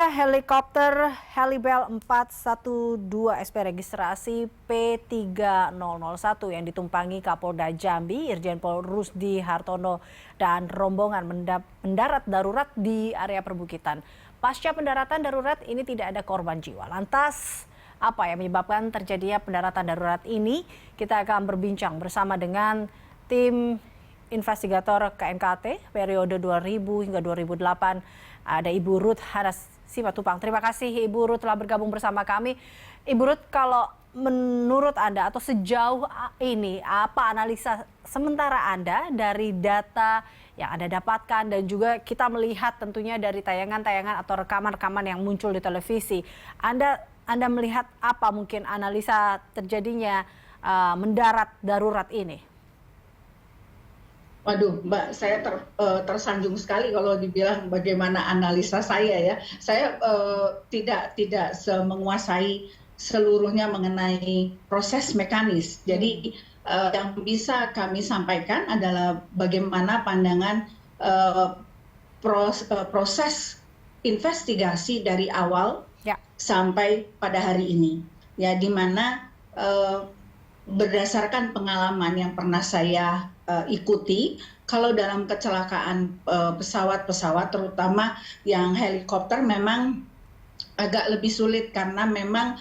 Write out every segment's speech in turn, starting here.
Helikopter Helibel 412 SP registrasi P3001 yang ditumpangi Kapolda Jambi, Irjen Pol Rusdi Hartono dan rombongan mendarat darurat di area perbukitan. Pasca pendaratan darurat ini tidak ada korban jiwa. Lantas, apa yang menyebabkan terjadinya pendaratan darurat ini? Kita akan berbincang bersama dengan tim investigator KNKT periode 2000 hingga 2008. Ada Ibu Ruth Hanas Simatupang. Terima kasih Ibu Ruth telah bergabung bersama kami. Ibu Ruth, kalau menurut Anda atau sejauh ini apa analisa sementara Anda dari data yang Anda dapatkan dan juga kita melihat tentunya dari tayangan-tayangan atau rekaman-rekaman yang muncul di televisi. Anda melihat apa mungkin analisa terjadinya mendarat darurat ini? Waduh, Mbak, saya tersanjung sekali kalau dibilang bagaimana analisa saya ya. Saya tidak menguasai seluruhnya mengenai proses mekanis. Jadi yang bisa kami sampaikan adalah bagaimana pandangan proses investigasi dari awal sampai pada hari ini. Ya, di mana berdasarkan pengalaman yang pernah saya ikuti, kalau dalam kecelakaan pesawat-pesawat terutama yang helikopter memang agak lebih sulit karena memang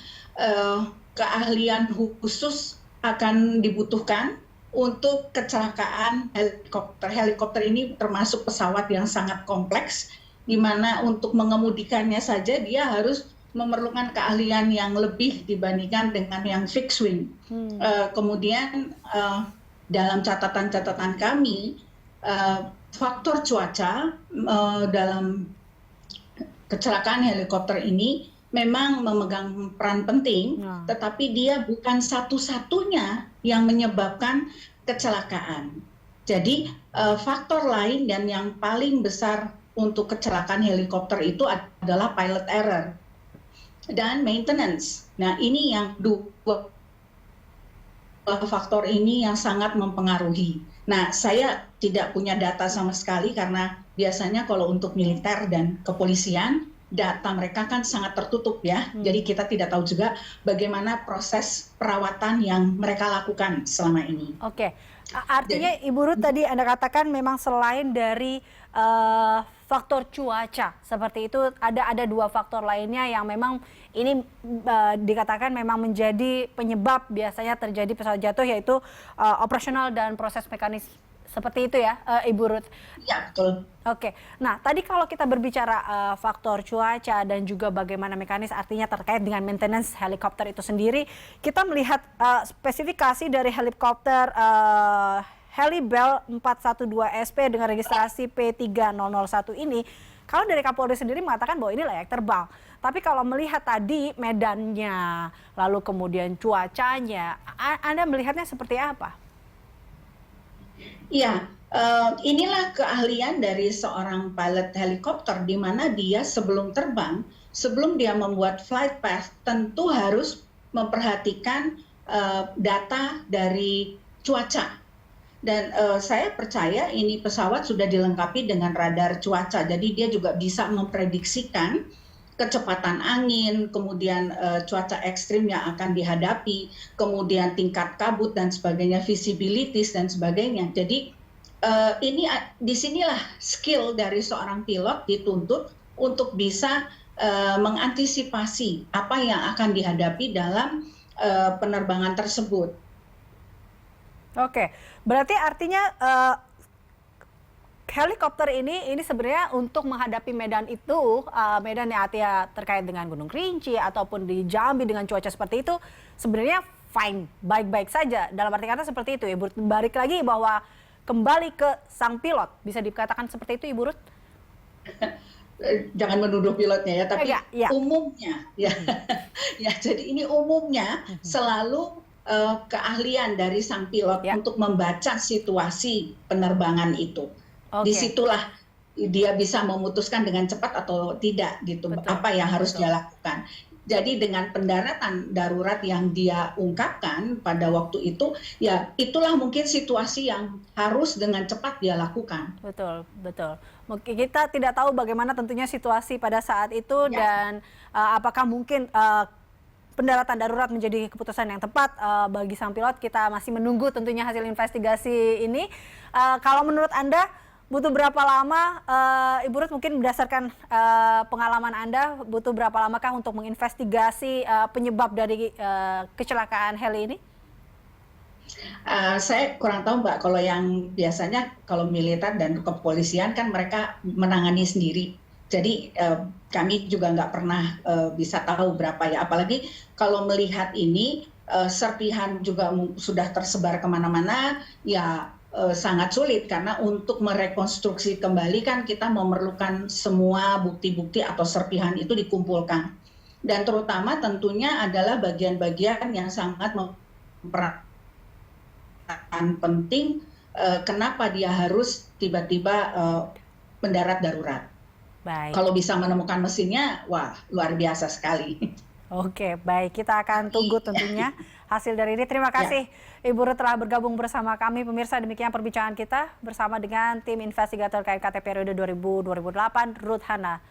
keahlian khusus akan dibutuhkan untuk kecelakaan helikopter. Helikopter ini termasuk pesawat yang sangat kompleks, di mana untuk mengemudikannya saja dia harus memerlukan keahlian yang lebih dibandingkan dengan yang fixed wing. Kemudian dalam catatan-catatan kami, faktor cuaca dalam kecelakaan helikopter ini memang memegang peran penting, tetapi dia bukan satu-satunya yang menyebabkan kecelakaan. Jadi faktor lain dan yang paling besar untuk kecelakaan helikopter itu adalah pilot error dan maintenance. Nah, ini yang dua faktor ini yang sangat mempengaruhi. Nah, saya tidak punya data sama sekali karena biasanya kalau untuk militer dan kepolisian, data mereka kan sangat tertutup ya. Jadi kita tidak tahu juga bagaimana proses perawatan yang mereka lakukan selama ini. Oke, artinya Ibu Ruth tadi Anda katakan memang selain dari faktor cuaca seperti itu, ada dua faktor lainnya yang memang ini dikatakan memang menjadi penyebab biasanya terjadi pesawat jatuh, yaitu operasional dan proses mekanis. Seperti itu ya, Ibu Ruth? Ya, betul. Oke, nah tadi kalau kita berbicara faktor cuaca dan juga bagaimana mekanis, artinya terkait dengan maintenance helikopter itu sendiri, kita melihat spesifikasi dari helikopter Helibel 412 SP dengan registrasi P3001 ini, kalau dari Kapolri sendiri mengatakan bahwa ini layak terbang. Tapi kalau melihat tadi medannya, lalu kemudian cuacanya, Anda melihatnya seperti apa? Iya, inilah keahlian dari seorang pilot helikopter, di mana dia sebelum terbang, sebelum dia membuat flight path, tentu harus memperhatikan data dari cuaca. Dan saya percaya ini pesawat sudah dilengkapi dengan radar cuaca, jadi dia juga bisa memprediksikan kecepatan angin, kemudian cuaca ekstrim yang akan dihadapi, kemudian tingkat kabut dan sebagainya, visibilities dan sebagainya. Jadi ini disinilah skill dari seorang pilot dituntut untuk bisa mengantisipasi apa yang akan dihadapi dalam penerbangan tersebut. Oke, berarti artinya helikopter ini sebenarnya untuk menghadapi medan itu, medan yang artinya terkait dengan Gunung Kerinci ataupun di Jambi dengan cuaca seperti itu, sebenarnya fine, baik-baik saja. Dalam arti kata seperti itu, Ibu Ruth. Balik lagi bahwa kembali ke sang pilot, bisa dikatakan seperti itu, Ibu Ruth? Jangan menuduh pilotnya ya, tapi umumnya ya, ya. Jadi ini umumnya selalu keahlian dari sang pilot untuk membaca situasi penerbangan itu. Disitulah dia bisa memutuskan dengan cepat atau tidak gitu. Betul. Apa yang harus dia lakukan. Jadi dengan pendaratan darurat yang dia ungkapkan pada waktu itu, ya itulah mungkin situasi yang harus dengan cepat dia lakukan. Betul, betul. Mungkin kita tidak tahu bagaimana tentunya situasi pada saat itu Ya. dan apakah mungkin pendaratan darurat menjadi keputusan yang tepat bagi sang pilot. Kita masih menunggu tentunya hasil investigasi ini. Kalau menurut Anda butuh berapa lama, Ibu Ruth, mungkin berdasarkan pengalaman Anda, butuh berapa lamakah untuk menginvestigasi penyebab dari kecelakaan heli ini? Saya kurang tahu Mbak, kalau yang biasanya kalau militer dan kepolisian kan mereka menangani sendiri. Jadi kami juga nggak pernah bisa tahu berapa ya. Apalagi kalau melihat ini serpihan juga sudah tersebar kemana-mana, ya sangat sulit karena untuk merekonstruksi kembali kan kita memerlukan semua bukti-bukti atau serpihan itu dikumpulkan. Dan terutama tentunya adalah bagian-bagian yang sangat memperan penting, kenapa dia harus tiba-tiba mendarat darurat. Baik. Kalau bisa menemukan mesinnya, wah luar biasa sekali. Oke, baik. Kita akan tunggu tentunya hasil dari ini. Terima kasih Ibu Ruth telah bergabung bersama kami. Pemirsa, demikian perbincangan kita bersama dengan tim investigator KNKT periode 2000-2008, Ruth Hana.